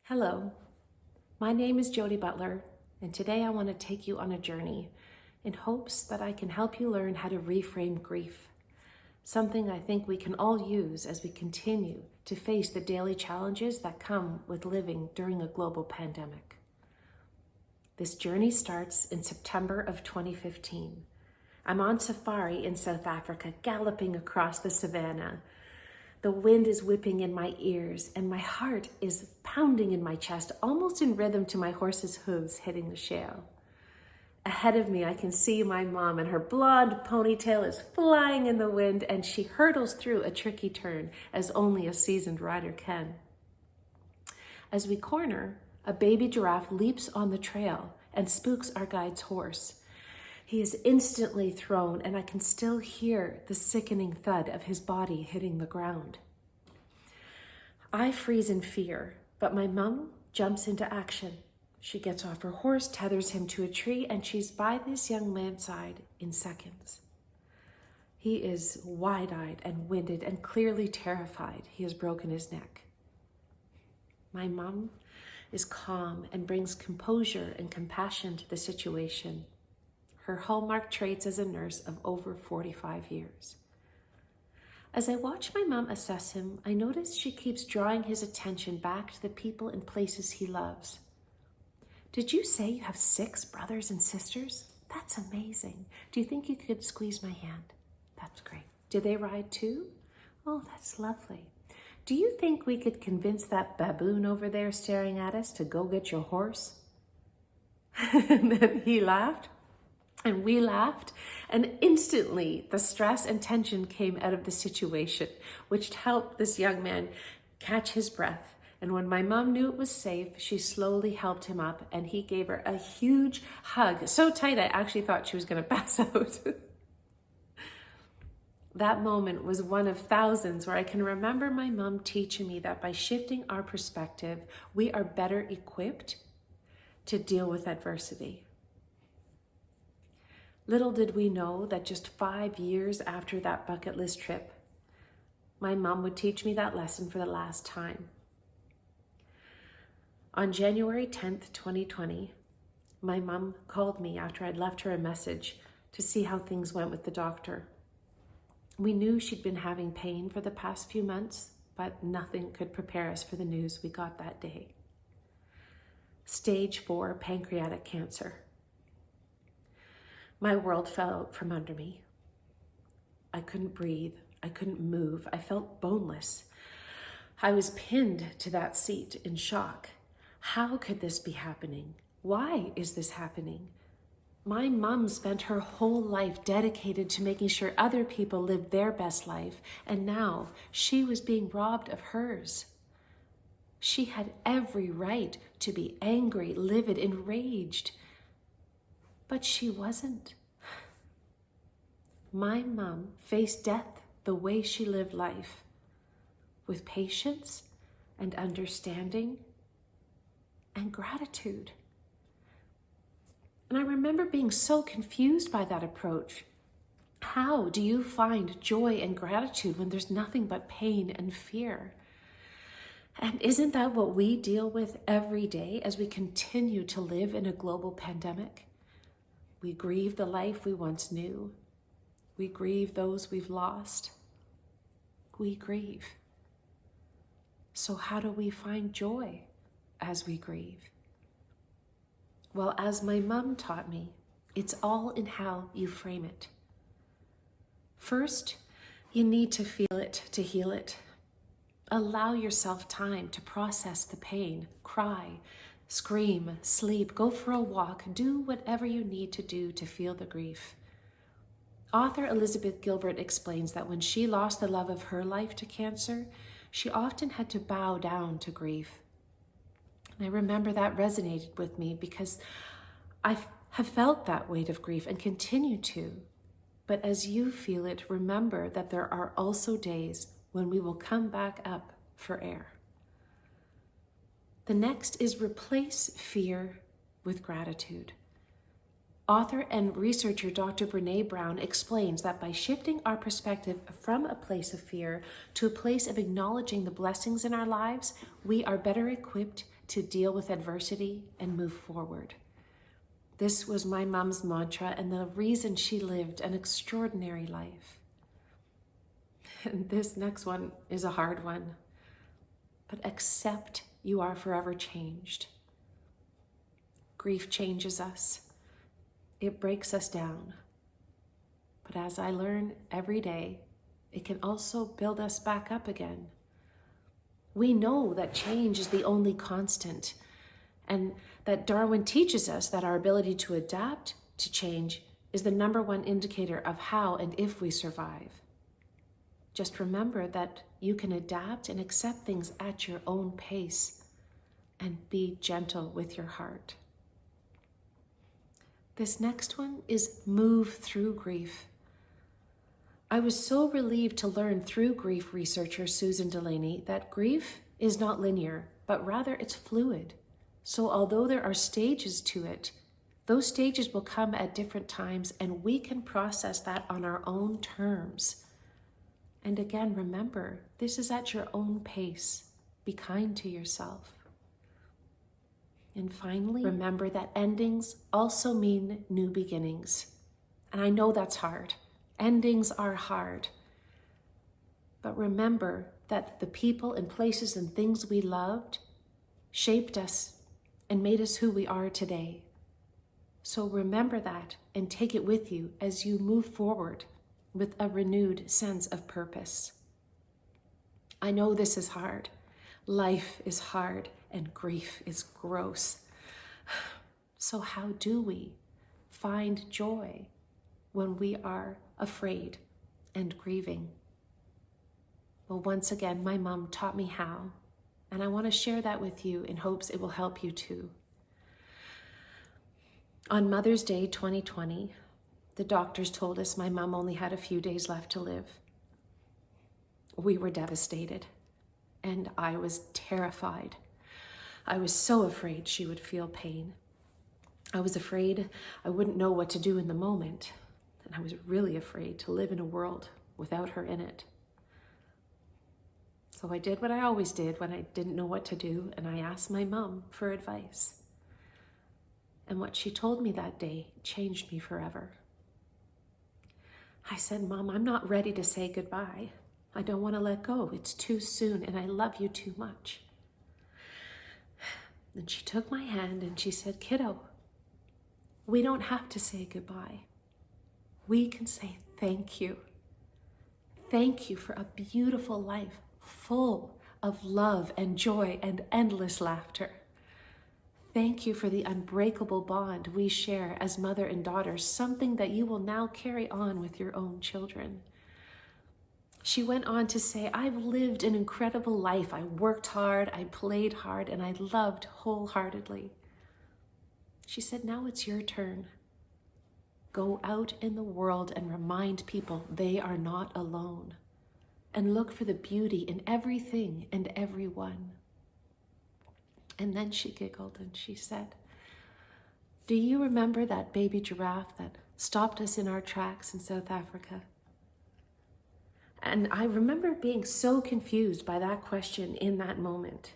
Hello, my name is Jody Butler, and today I want to take you on a journey in hopes that I can help you learn how to reframe grief, something I think we can all use as we continue to face the daily challenges that come with living during a global pandemic. This journey starts in September of 2015. I'm on safari in South Africa, galloping across the savannah. The wind is whipping in my ears and my heart is pounding in my chest, almost in rhythm to my horse's hooves hitting the shale. Ahead of me, I can see my mom, and her blonde ponytail is flying in the wind, and she hurdles through a tricky turn as only a seasoned rider can. As we corner, a baby giraffe leaps on the trail and spooks our guide's horse. He is instantly thrown, and I can still hear the sickening thud of his body hitting the ground. I freeze in fear, but my mom jumps into action. She gets off her horse, tethers him to a tree, and she's by this young man's side in seconds. He is wide-eyed and winded and clearly terrified he has broken his neck. My mom is calm and brings composure and compassion to the situation, her hallmark traits as a nurse of over 45 years. As I watch my mom assess him, I notice she keeps drawing his attention back to the people and places he loves. Did you say you have 6 brothers and sisters? That's amazing. Do you think you could squeeze my hand? That's great. Do they ride too? Oh, that's lovely. Do you think we could convince that baboon over there staring at us to go get your horse? And then he laughed. And we laughed, and instantly the stress and tension came out of the situation, which helped this young man catch his breath. And when my mom knew it was safe, she slowly helped him up, and he gave her a huge hug, so tight I actually thought she was going to pass out. That moment was one of thousands where I can remember my mom teaching me that by shifting our perspective, we are better equipped to deal with adversity. Little did we know that just 5 years after that bucket list trip, my mom would teach me that lesson for the last time. On January 10th, 2020, my mom called me after I'd left her a message to see how things went with the doctor. We knew she'd been having pain for the past few months, but nothing could prepare us for the news we got that day. Stage 4 pancreatic cancer. My world fell out from under me. I couldn't breathe. I couldn't move. I felt boneless. I was pinned to that seat in shock. How could this be happening? Why is this happening? My mom spent her whole life dedicated to making sure other people lived their best life, and now she was being robbed of hers. She had every right to be angry, livid, enraged. But she wasn't. My mom faced death the way she lived life, with patience and understanding and gratitude. And I remember being so confused by that approach. How do you find joy and gratitude when there's nothing but pain and fear? And isn't that what we deal with every day as we continue to live in a global pandemic? We grieve the life we once knew. We grieve those we've lost. We grieve. So how do we find joy as we grieve? Well, as my mom taught me, it's all in how you frame it. First, you need to feel it to heal it. Allow yourself time to process the pain, cry, scream, sleep, go for a walk, do whatever you need to do to feel the grief. Author Elizabeth Gilbert explains that when she lost the love of her life to cancer, she often had to bow down to grief. And I remember that resonated with me because I have felt that weight of grief and continue to. But as you feel it, remember that there are also days when we will come back up for air. The next is replace fear with gratitude. Author and researcher Dr. Brené Brown explains that by shifting our perspective from a place of fear to a place of acknowledging the blessings in our lives, we are better equipped to deal with adversity and move forward. This was my mom's mantra and the reason she lived an extraordinary life. And this next one is a hard one, but accept you are forever changed. Grief changes us. It breaks us down. But as I learn every day, it can also build us back up again. We know that change is the only constant, and that Darwin teaches us that our ability to adapt to change is the #1 indicator of how and if we survive. Just remember that you can adapt and accept things at your own pace and be gentle with your heart. This next one is move through grief. I was so relieved to learn through grief researcher Susan Delaney that grief is not linear, but rather it's fluid. So although there are stages to it, those stages will come at different times and we can process that on our own terms. And again, remember, this is at your own pace. Be kind to yourself. And finally, remember that endings also mean new beginnings. And I know that's hard. Endings are hard. But remember that the people and places and things we loved shaped us and made us who we are today. So remember that and take it with you as you move forward with a renewed sense of purpose. I know this is hard. Life is hard and grief is gross. So how do we find joy when we are afraid and grieving? Well, once again, my mom taught me how, and I want to share that with you in hopes it will help you too. On Mother's Day 2020, the doctors told us my mom only had a few days left to live. We were devastated, and I was terrified. I was so afraid she would feel pain. I was afraid I wouldn't know what to do in the moment, and I was really afraid to live in a world without her in it. So I did what I always did when I didn't know what to do, and I asked my mom for advice. And what she told me that day changed me forever. I said, Mom, I'm not ready to say goodbye. I don't want to let go. It's too soon, and I love you too much. Then she took my hand and she said, Kiddo, we don't have to say goodbye. We can say thank you. Thank you for a beautiful life full of love and joy and endless laughter. Thank you for the unbreakable bond we share as mother and daughter, something that you will now carry on with your own children. She went on to say, I've lived an incredible life. I worked hard, I played hard, and I loved wholeheartedly. She said, now it's your turn. Go out in the world and remind people they are not alone. And look for the beauty in everything and everyone. And then she giggled and she said, do you remember that baby giraffe that stopped us in our tracks in South Africa? And I remember being so confused by that question in that moment.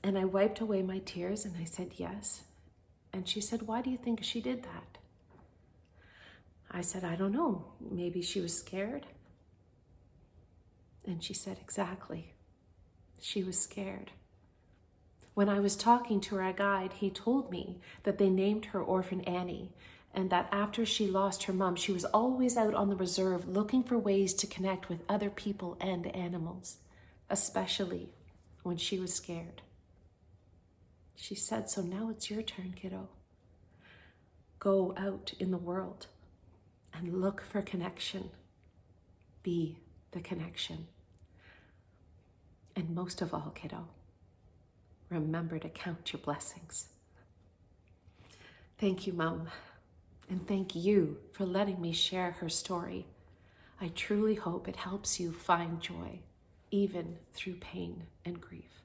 And I wiped away my tears and I said, yes. And she said, why do you think she did that? I said, I don't know. Maybe she was scared. And she said, exactly. She was scared. When I was talking to our guide, he told me that they named her Orphan Annie, and that after she lost her mom, she was always out on the reserve looking for ways to connect with other people and animals, especially when she was scared. She said, so now it's your turn, kiddo. Go out in the world and look for connection. Be the connection. And most of all, kiddo, remember to count your blessings. Thank you, Mom. And thank you for letting me share her story. I truly hope it helps you find joy, even through pain and grief.